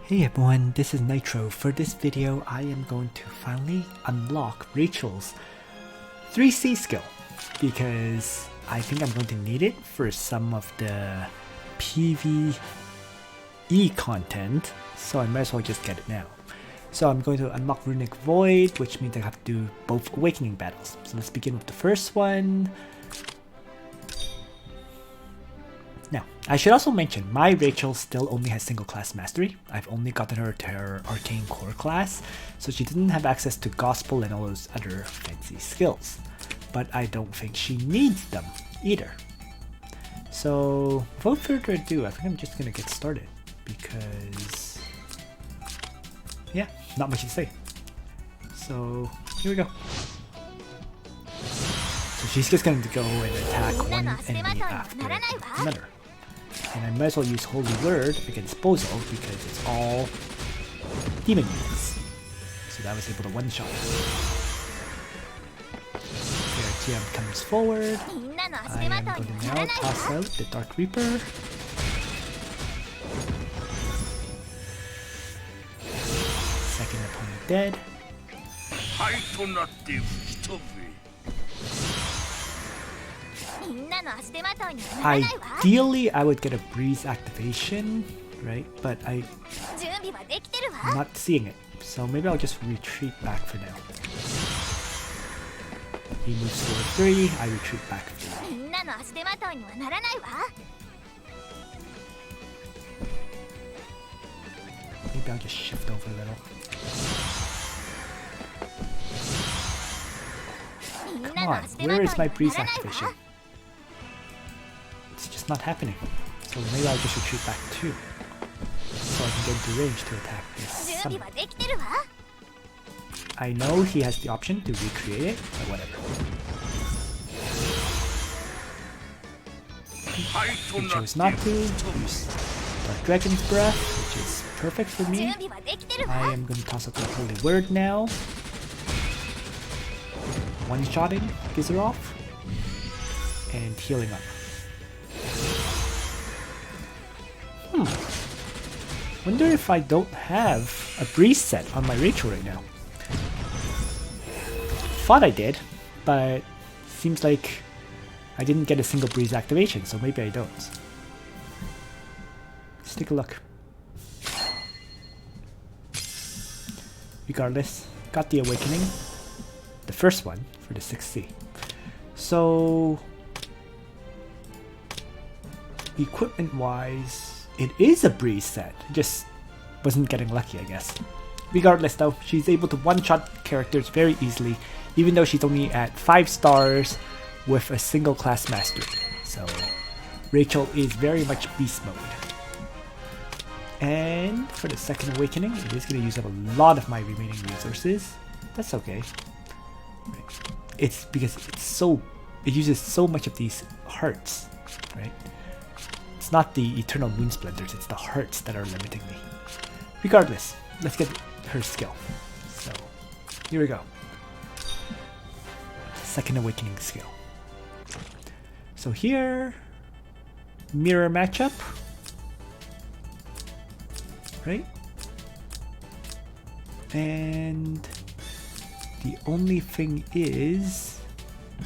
Hey everyone, this is Nitro. For this video, I am going to finally unlock Rachel's 3C skill because I think I'm going to need it for some of the PvE content, so I might as well just get it now. So I'm going to unlock Runic Void, which means I have to do both Awakening battles. So let's begin with the first one. Now, I should also mention, my Rachel still only has single class mastery. I've only gotten her to her Arcane core class, so she didn't have access to Gospel and all those other fancy skills. But I don't think she needs them either. So, without further ado, I think I'm just gonna get started because, yeah, not much to say. So, here we go. So she's just going to go and attack one enemy after another. And I might as well use Holy Word against Bozo because it's all demon units. So that was able to one-shot. TM comes forward. I am going to now toss out the Dark Reaper. Second opponent dead. Ideally, I would get a breeze activation, right? But I'm not seeing it, so maybe I'll just retreat back for now. He moves forward 3, I retreat back 3. Maybe I'll just shift over a little. Come on, where is my breeze activation? It's just not happening. So maybe I'll just retreat back 2. So I can get into range to attack this summon. I know he has the option to recreate it, but whatever. He chose not to. Use Dark Dragon's Breath, which is perfect for me. I am going to toss up the Holy Word now. One-shotting Gizerov and healing up. Wonder if I don't have a breeze set on my Rachel right now. Thought I did, but seems like I didn't get a single breeze activation, so maybe I don't. Let's take a look. Regardless, got the Awakening. The first one for the 6C. So, equipment wise, it is a breeze set. Just wasn't getting lucky, I guess. Regardless though, she's able to one-shot characters very easily, even though she's only at 5 stars with a single class mastery. So, Rachel is very much beast mode. And for the second Awakening, it is going to use up a lot of my remaining resources. That's okay. It's because it uses so much of these hearts, right? It's not the Eternal Moon Splinters, it's the hearts that are limiting me. Regardless, let's get her skill. So, here we go. Second Awakening skill. So here, mirror matchup, right? And the only thing is, I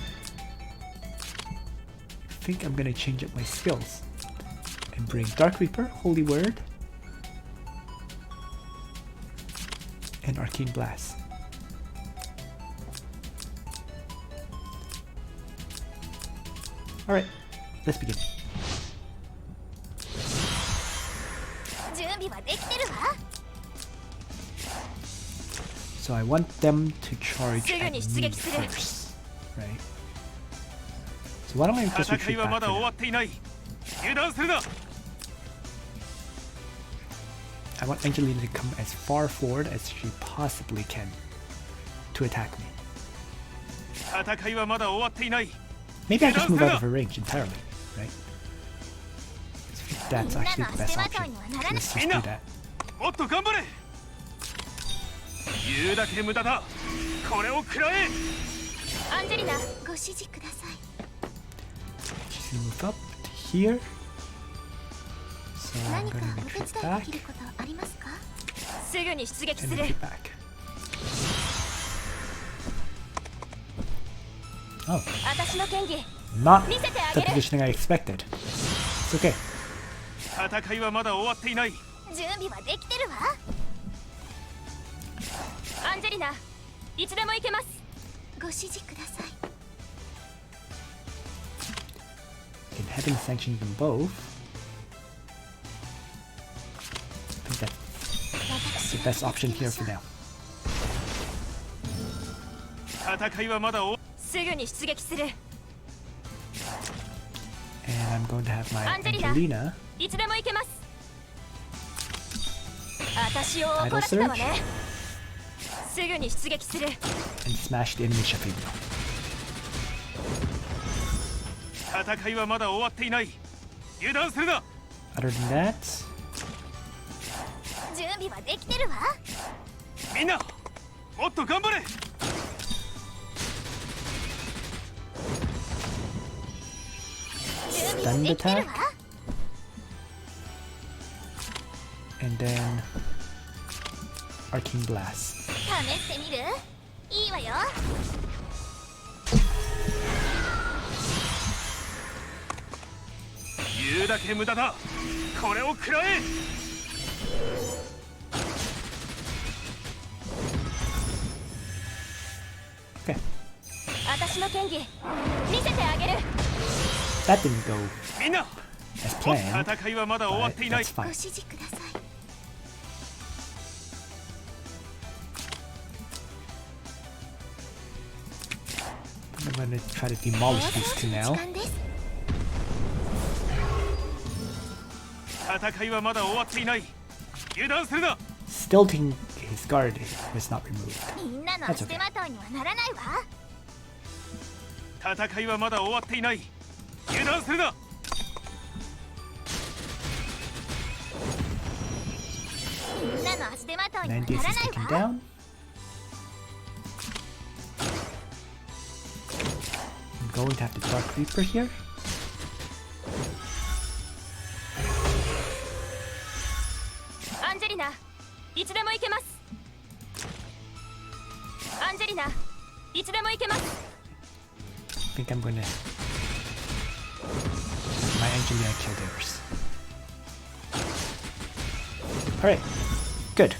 think I'm gonna change up my skills and bring Dark Reaper, Holy Word, and Arcane Blast. Alright, let's begin. So I want them to charge at me first, right? So why don't I just retreat back for now? I want Angelina to come as far forward as she possibly can to attack me. Maybe I just move out of her range entirely, right? That's actually the best option. So let's just do that. She's gonna move up to here. So I'm gonna retreat back. and then get back. Oh, not the positioning I expected. It's okay. 戦いはまだ終わっていない。準備はできてるわ。アンジェリナ、いつでも行けます。ご指示ください。In having sanctioned them both, I think that's the best option here for now. 戦いはまだ終わ。すぐに出撃する。And I'm going to have my Angelina いつでも行けます。私を怒らせたわね。すぐに出撃する。and smash the enemy Shelfaniel. 戦いはまだ終わっていない。油断するな。 Other than that, 準備はできてるわ。みんな、もっと頑張れ。 stunned attack, and then Arcane Blast. 試してみる？いいわよ。言うだけ無駄だ。これを食らえ。Okay, 私の剣技見せてあげる。 that didn't go みんな、 as planned, 戦いはまだ終わ but っていない。 that's ご fine. 指示ください。 I'm going to try to demolish these two now. 時間です。戦いはまだ終わっていない。油断するな。 Still taking his guard was not removed. みんなの足手まといにはならないわ。戦いはまだ終わっていない。油断するな。 みんなの足手まといには Landius なら is ない taken わ。 down. I'm going to have the Dark Reaper here. アンジェリナ、いつでも行けます。アンジェリナ、いつでも行けます。 I think I'm going to have my Angelina kill theirs. Alright, good.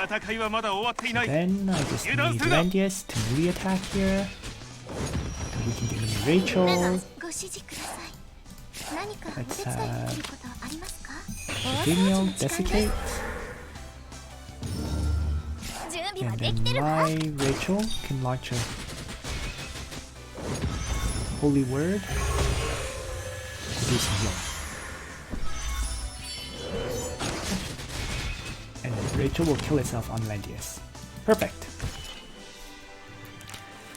戦いはまだ終わっていない。 Then I just need Landius to melee attack here. And we can get enemy みんなの Rachel. ご指示ください。何かお手 Let's 伝いできることありますか？ Daniel 大掃除の時間 Desiccate. です準備は And でき then てるわ。 my Rachel can launch a Holy Word to do some healing. And then Rachel will kill itself on Landius. Perfect.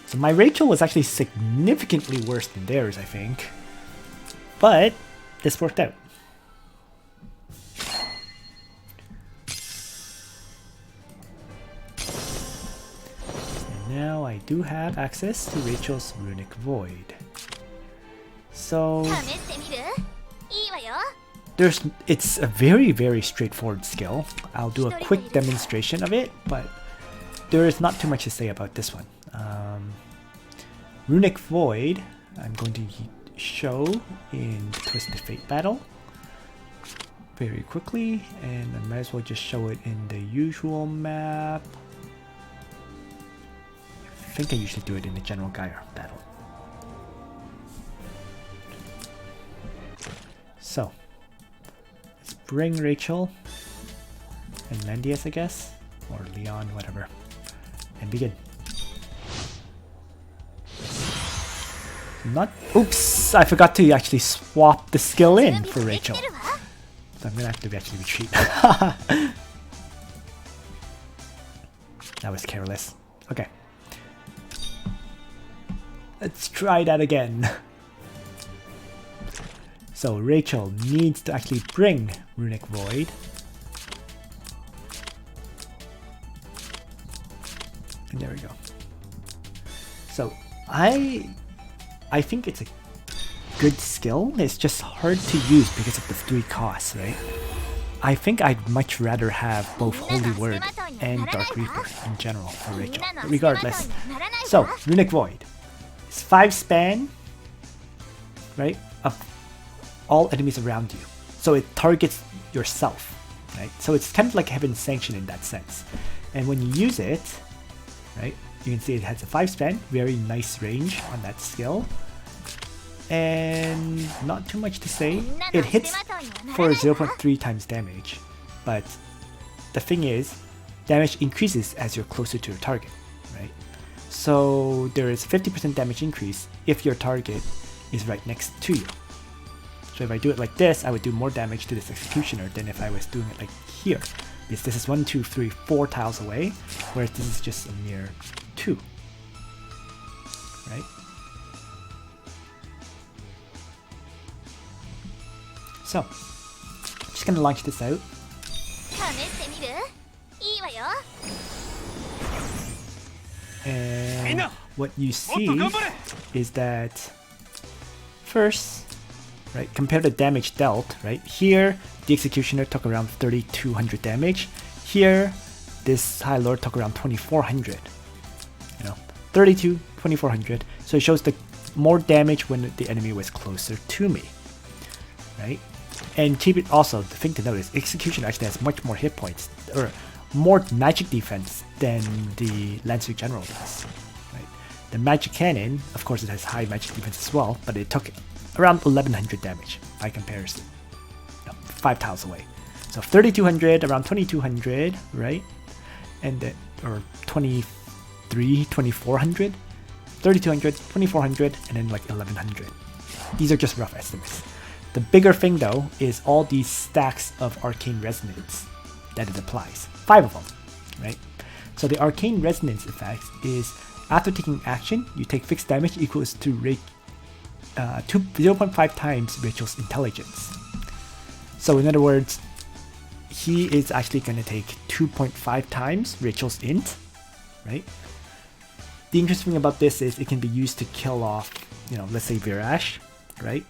So my Rachel was actually significantly worse than theirs, I think. But this worked out. And now I do have access to Rachel's Runic Void. So 試してみる？いいわよ。 it's a very straightforward skill. I'll do a quick demonstration of it, but there is not too much to say about this one. Runic Void, I'm going to show in Twisted Fate Battle very quickly, and I might as well just show it in the usual map. I think I usually do it in the General Gaia battle. So, let's bring Rachel and Landius, I guess, or Leon, whatever, and begin. Not. Oops! I forgot to actually swap the skill in for Rachel. So I'm gonna have to actually retreat. That was careless. Okay. Let's try that again. So Rachel needs to actually bring Runic Void. And there we go. So I think it's a good skill. It's just hard to use because of the 3 costs, right? I think I'd much rather have both Holy Word and Dark Reaper in general for Rachel, regardless. So, Runic Void. It's 5 span, right, of all enemies around you. So it targets yourself, right? So it's kind of like Heaven's Sanction in that sense. And when you use it, right, you can see it has a 5 span, very nice range on that skill. And not too much to say. It hits for 0.3 times damage, but the thing is, damage increases as you're closer to your target, right? So there is 50% damage increase if your target is right next to you. So if I do it like this, I would do more damage to this Executioner than if I was doing it like here. Because this is 1, 2, 3, 4 tiles away, whereas this is just a mere 2. Right? So, just gonna launch this out. And what you see is that first, right, compare the damage dealt, right? Here, the Executioner took around 3200 damage. Here, this High Lord took around 2400. You know, 32, 2400. So it shows the more damage when the enemy was closer to me, right? And keep it also, the thing to note is Executioner actually has much more hit points, or more magic defense than the Lancer General does, right? The Magic Cannon, of course it has high magic defense as well, but it took around 1100 damage by comparison. 5 tiles away. So 3200, around 2200, right? And then, or 23, 2400, 3200, 2400, and then like 1100. These are just rough estimates. The bigger thing though is all these stacks of Arcane Resonance that it applies. 5 of them, right? So the Arcane Resonance effect is after taking action, you take fixed damage equals to 0.5 times Rachel's intelligence. So in other words, he is actually going to take 2.5 times Rachel's int, right? The interesting thing about this is it can be used to kill off, you know, let's say Virash, right?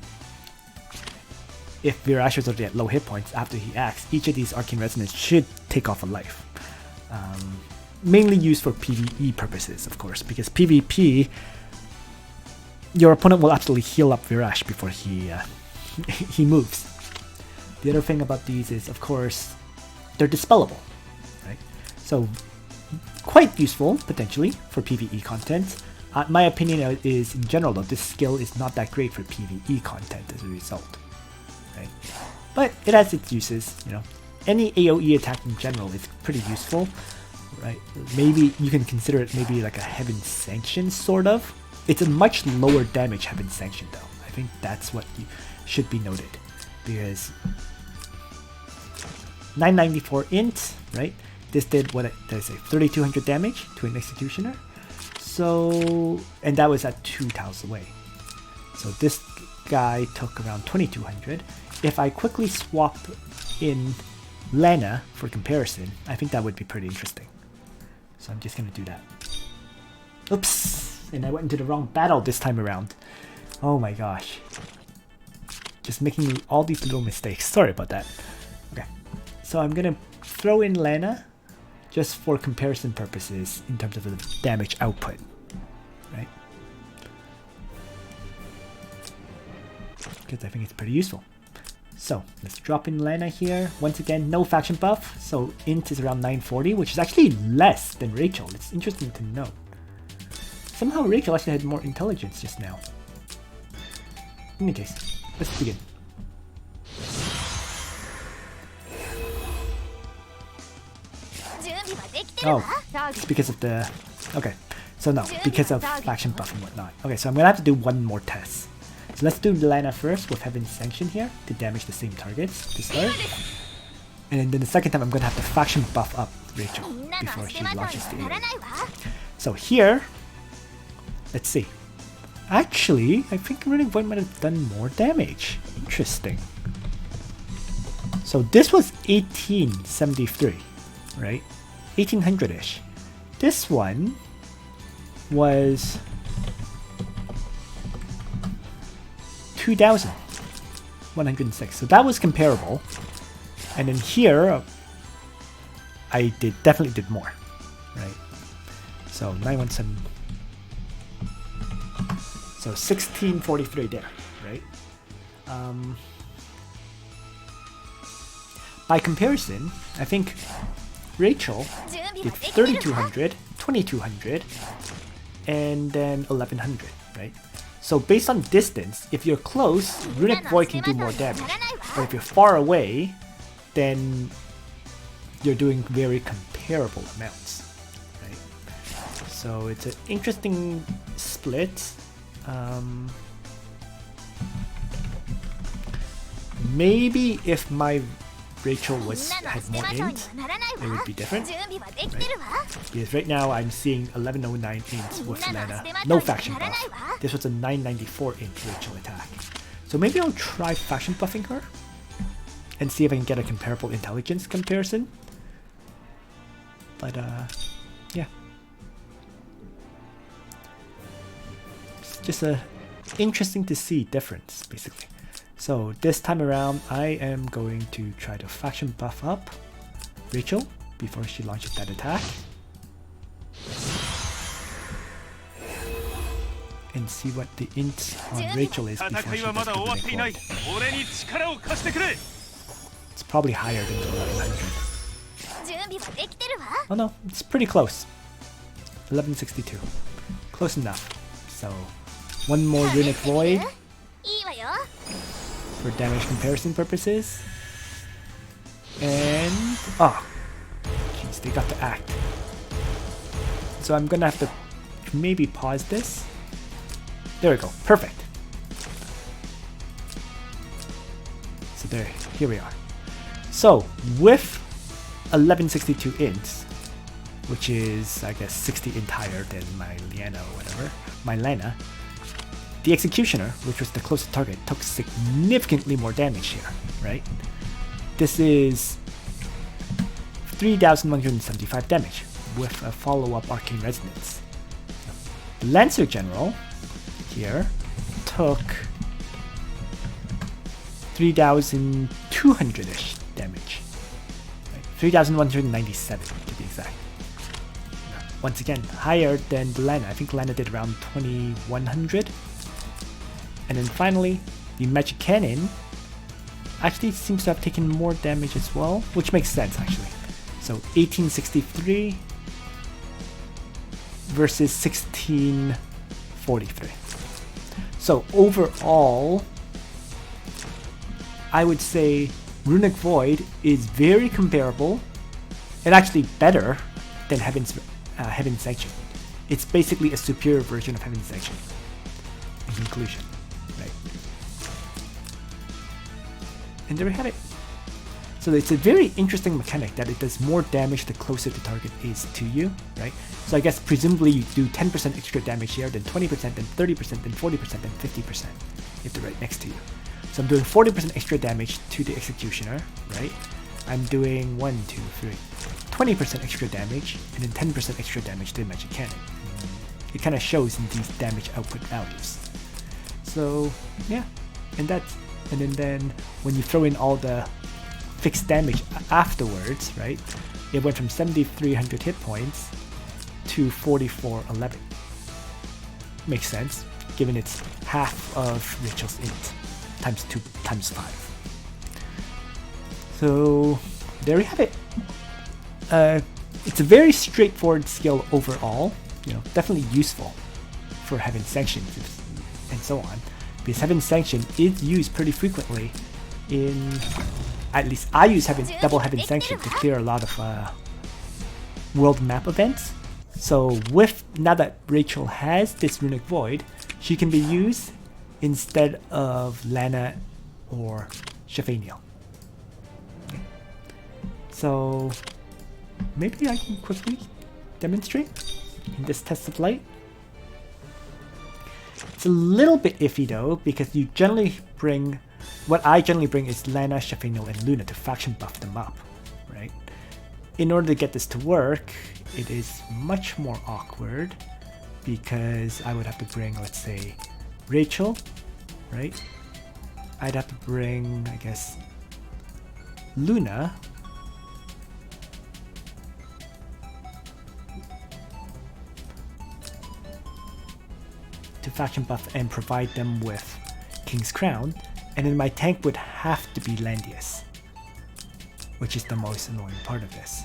If Virash is already at low hit points after he acts, each of these Arcane Resonance should take off a life. Mainly used for PvE purposes, of course, because PvP, your opponent will absolutely heal up Virash before he moves. The other thing about these is, of course, they're dispellable, right? So, quite useful, potentially, for PvE content. My opinion is, in general though, this skill is not that great for PvE content as a result, right? But it has its uses, you know. Any AoE attack in general is pretty useful, right? Maybe you can consider it maybe like a Heaven Sanction, sort of. It's a much lower damage Heaven Sanction though. I think that's what should be noted. Because 994 int, right? This did, what did I say, 3200 damage to an Executioner. So, and that was at 2 tiles away. So this guy took around 2200. If I quickly swap in Lana for comparison, I think that would be pretty interesting. So I'm just gonna do that. Oops! And I went into the wrong battle this time around. Oh my gosh. Just making all these little mistakes. Sorry about that. Okay. So I'm gonna throw in Lana just for comparison purposes in terms of the damage output. Right? Because I think it's pretty useful. So let's drop in Lana here. Once again, no faction buff, so int is around 940, which is actually less than Rachel. It's interesting to note. Somehow Rachel actually had more intelligence just now. In any case, let's begin. Oh, it's because of the... Okay, so no, because of faction buff and whatnot. Okay, so I'm gonna have to do one more test. So let's do Lana first with Heaven's Sanction here to damage the same targets to start. And then the second time I'm gonna have to faction buff up Rachel before she launches the AoE. So here, let's see. Actually, I think Runic Void might have done more damage. Interesting. So this was 1873, right? 1800-ish. This one was 2106. So that was comparable. And then here, I definitely did more, right? So 917. So 1643 there, right? By comparison, I think Rachel did 3200, 2200, and then 1100, right? So based on distance, if you're close, Runic Void can do more damage. But if you're far away, then you're doing very comparable amounts, right? So it's an interesting split. Maybe if my Rachel had more int, it would be different, right? Because right now I'm seeing 1109 int with Lana, no faction buff. This was a 994 int Rachel attack. So maybe I'll try faction buffing her and see if I can get a comparable intelligence comparison. But yeah. It's just interesting to see difference, basically. So this time around, I am going to try to faction buff up Rachel before she launches that attack. And see what the int on Rachel is before she does the Runic Void. It's probably higher than the 1100. Oh no, it's pretty close. 1162. Close enough. So, one more Runic Void for damage comparison purposes. And... oh! Jeez, they got to act. So I'm gonna have to maybe pause this. There we go. Perfect. So there, here we are. So, with 1162 ints, which is, I guess, 60 int higher than my Lana or whatever, my Lana, the Executioner, which was the closest target, took significantly more damage here, right? This is 3,175 damage with a follow-up Arcane Resonance. The Lancer General here took 3,200-ish damage. Right? 3,197 to be exact. Once again, higher than the Lana. I think Lana did around 2,100. And then finally, the Magic Cannon actually seems to have taken more damage as well, which makes sense actually. So 1863 versus 1643. So overall, I would say Runic Void is very comparable and actually better than Heaven's Sanction. It's basically a superior version of Heaven's Sanction. In conclusion, right? And there we have it. So it's a very interesting mechanic that it does more damage the closer the target is to you, right? So I guess presumably you do 10% extra damage here, then 20%, then 30%, then 40%, then 50% if they're right next to you. So I'm doing 40% extra damage to the Executioner, right? I'm doing 20% extra damage, and then 10% extra damage to the Magic Cannon. It kind of shows in these damage output values. So yeah, and then when you throw in all the fixed damage afterwards, right? It went from 7,300 hit points to 4,411. Makes sense, given it's half of Rachel's int times 2 times 5. So there we have it. It's a very straightforward skill overall. You know, definitely useful for Heaven Sanction and so on, because Heaven Sanction is used pretty frequently in. At least I use double Heaven Sanction to clear a lot of world map events. So now that Rachel has this Runic Void, she can be used instead of Lana or Shelfaniel. So maybe I can quickly demonstrate in this test of light. It's a little bit iffy though, because you generally bring what I generally bring is Lana, Shelfaniel, and Luna to faction buff them up, right? In order to get this to work, it is much more awkward because I would have to bring, let's say, Rachel, right? I'd have to bring, I guess, Luna. To faction buff and provide them with King's Crown, and then my tank would have to be Landius, which is the most annoying part of this.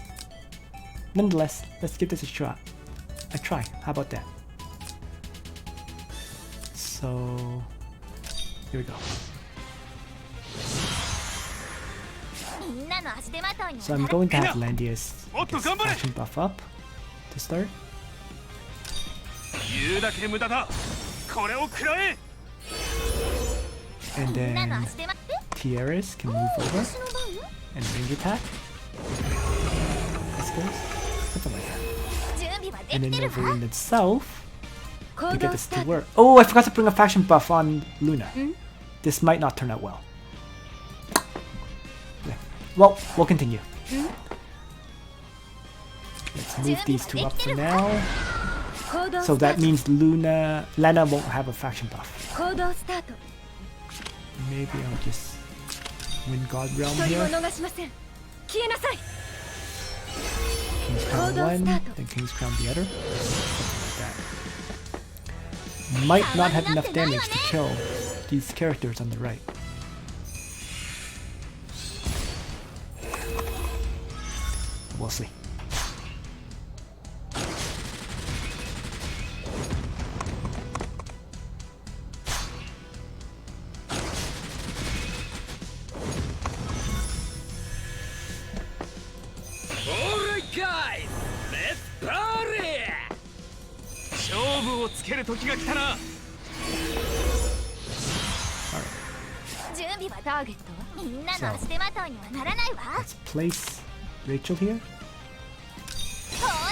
Nonetheless, let's give this a try. How about that? So here we go. So I'm going to have Landius faction buff up to start. And then Tiaris can move over and range attack. I suppose. Something like that. And then over in the south, to get this to work. Oh, I forgot to bring a faction buff on Luna. This might not turn out well. Well, we'll continue. Let's move these two up for now. So that means Lana won't have a faction buff. Maybe I'll just win God Realm here. King's Crown 1, then King's Crown the other. Something like that. Might not have enough damage to kill these characters on the right. We'll see. Alright guys, let's party! 勝負をつける時が来たな。Let's place Rachel here.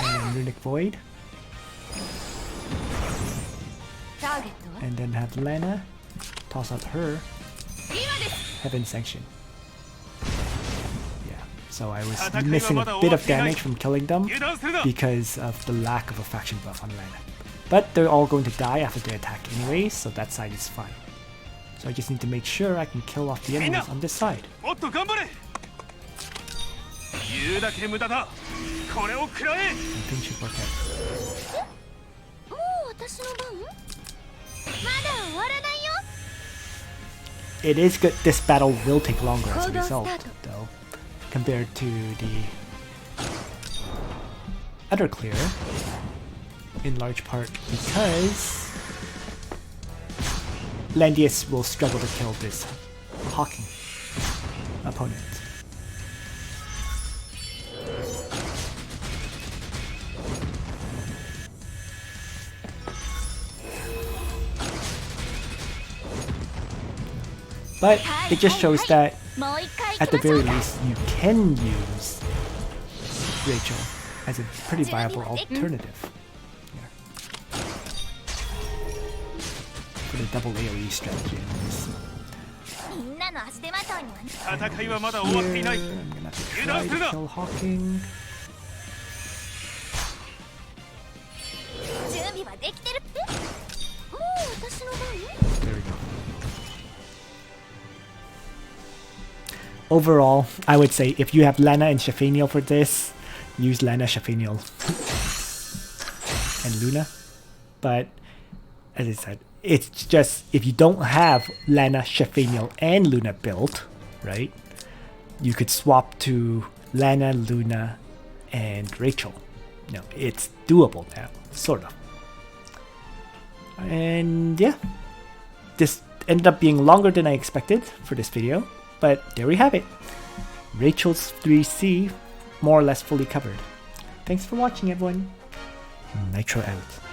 And Runic Void. And then have Lana toss out her Heaven Sanction. Yeah, so I was missing a bit of damage from killing them because of the lack of a faction buff on Lana. But they're all going to die after they attack anyways, so that side is fine. So I just need to make sure I can kill off the enemies on this side. I think should work out. It is good. This battle will take longer as a result, though, compared to the other clear, in large part because Landius will struggle to kill this Hawking opponent. But it just shows that at the very least you can use Rachel as a pretty viable alternative. Yeah. For the double AoE strategy. I'm gonna have to try to kill Hawking. There we go. Overall, I would say if you have Lana and Shelfaniel for this, use Lana, Shelfaniel, and Luna. But as I said, it's just if you don't have Lana, Shelfaniel, and Luna built, right? You could swap to Lana, Luna, and Rachel. You know, it's doable now, sort of. And yeah, this ended up being longer than I expected for this video. But there we have it. Rachel's 3C more or less fully covered. Thanks for watching, everyone. Nitro out.